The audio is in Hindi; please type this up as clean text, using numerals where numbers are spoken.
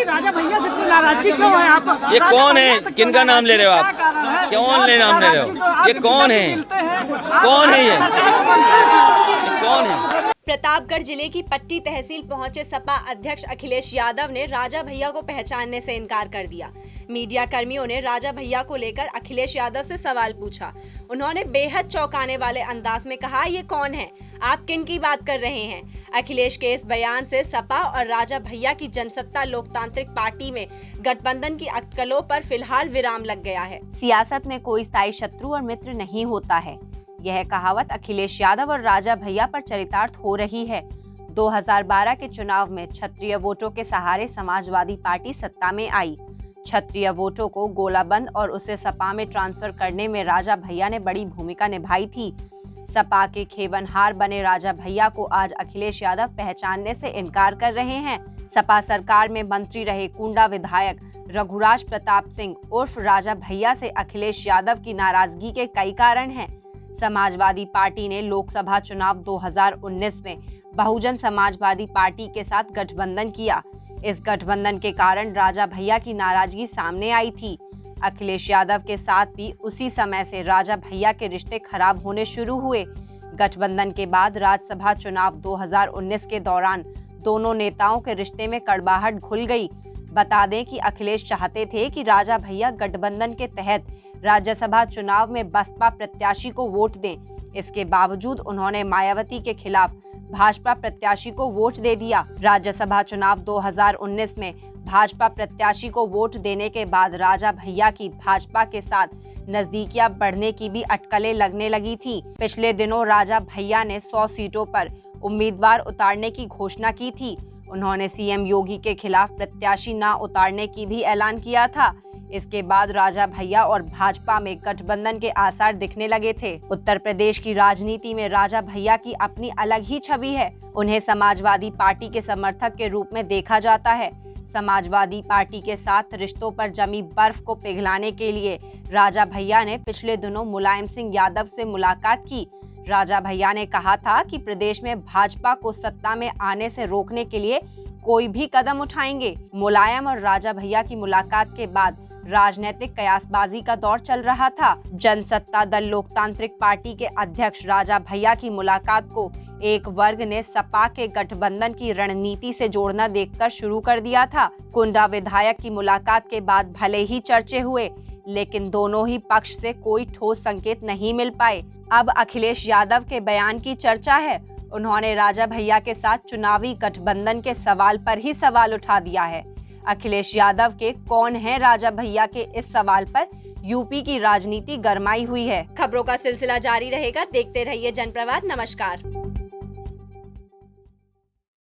राजा भैया से इतनी नाराजगी क्यों है आप? ये कौन है? किनका नाम ले रहे हो आप? कौन ले नाम ले रहे हो? ये कौन है? कौन है ये कौन है? प्रतापगढ़ जिले की पट्टी तहसील पहुंचे सपा अध्यक्ष अखिलेश यादव ने राजा भैया को पहचानने से इनकार कर दिया। मीडिया कर्मियों ने राजा भैया को लेकर अखिलेश यादव से सवाल पूछा। उन्होंने बेहद चौंकाने वाले अंदाज में कहा, ये कौन है? आप किन की बात कर रहे हैं? अखिलेश के इस बयान से सपा और राजा भैया की जनसत्ता लोकतांत्रिक पार्टी में गठबंधन की अटकलों पर फिलहाल विराम लग गया है। सियासत में कोई स्थायी शत्रु और मित्र नहीं होता है। यह कहावत अखिलेश यादव और राजा भैया पर चरितार्थ हो रही है। 2012 के चुनाव में क्षत्रिय वोटों के सहारे समाजवादी पार्टी सत्ता में आई। क्षत्रिय वोटों को गोलाबंद और उसे सपा में ट्रांसफर करने में राजा भैया ने बड़ी भूमिका निभाई थी। सपा के खेवनहार बने राजा भैया को आज अखिलेश यादव पहचानने से इनकार कर रहे हैं। सपा सरकार में मंत्री रहे कुंडा विधायक रघुराज प्रताप सिंह उर्फ राजा भैया से अखिलेश यादव की नाराजगी के कई कारण हैं। समाजवादी पार्टी ने लोकसभा चुनाव 2019 में बहुजन समाजवादी पार्टी के साथ गठबंधन किया। इस गठबंधन के कारण राजा भैया की नाराजगी सामने आई थी। अखिलेश यादव के साथ भी उसी समय से राजा भैया के रिश्ते खराब होने शुरू हुए। गठबंधन के बाद राज्यसभा चुनाव 2019 के दौरान दोनों नेताओं के रिश्ते में कड़वाहट घुल गई। बता दें कि अखिलेश चाहते थे कि राजा भैया गठबंधन के तहत राज्यसभा चुनाव में बसपा प्रत्याशी को वोट दें। इसके बावजूद उन्होंने मायावती के खिलाफ भाजपा प्रत्याशी को वोट दे दिया। राज्यसभा चुनाव 2019 में भाजपा प्रत्याशी को वोट देने के बाद राजा भैया की भाजपा के साथ नजदीकियां बढ़ने की भी अटकलें लगने लगी थी। पिछले दिनों राजा भैया ने 100 सीटों पर उम्मीदवार उतारने की घोषणा की थी। उन्होंने सीएम योगी के खिलाफ प्रत्याशी न उतारने की भी ऐलान किया था। इसके बाद राजा भैया और भाजपा में गठबंधन के आसार दिखने लगे थे। उत्तर प्रदेश की राजनीति में राजा भैया की अपनी अलग ही छवि है। उन्हें समाजवादी पार्टी के समर्थक के रूप में देखा जाता है। समाजवादी पार्टी के साथ रिश्तों पर जमी बर्फ को पिघलाने के लिए राजा भैया ने पिछले दिनों मुलायम सिंह यादव से मुलाकात की। राजा भैया ने कहा था कि प्रदेश में भाजपा को सत्ता में आने से रोकने के लिए कोई भी कदम उठाएंगे। मुलायम और राजा भैया की मुलाकात के बाद राजनीतिक कयासबाजी का दौर चल रहा था। जनसत्ता दल लोकतांत्रिक पार्टी के अध्यक्ष राजा भैया की मुलाकात को एक वर्ग ने सपा के गठबंधन की रणनीति से जोड़ना देखकर शुरू कर दिया था। कुंडा विधायक की मुलाकात के बाद भले ही चर्चे हुए, लेकिन दोनों ही पक्ष से कोई ठोस संकेत नहीं मिल पाए। अब अखिलेश यादव के बयान की चर्चा है। उन्होंने राजा भैया के साथ चुनावी गठबंधन के सवाल पर ही सवाल उठा दिया है। अखिलेश यादव के कौन है राजा भैया के इस सवाल पर यूपी की राजनीति गरमाई हुई है। खबरों का सिलसिला जारी रहेगा। देखते रहिए जनप्रवाद। नमस्कार।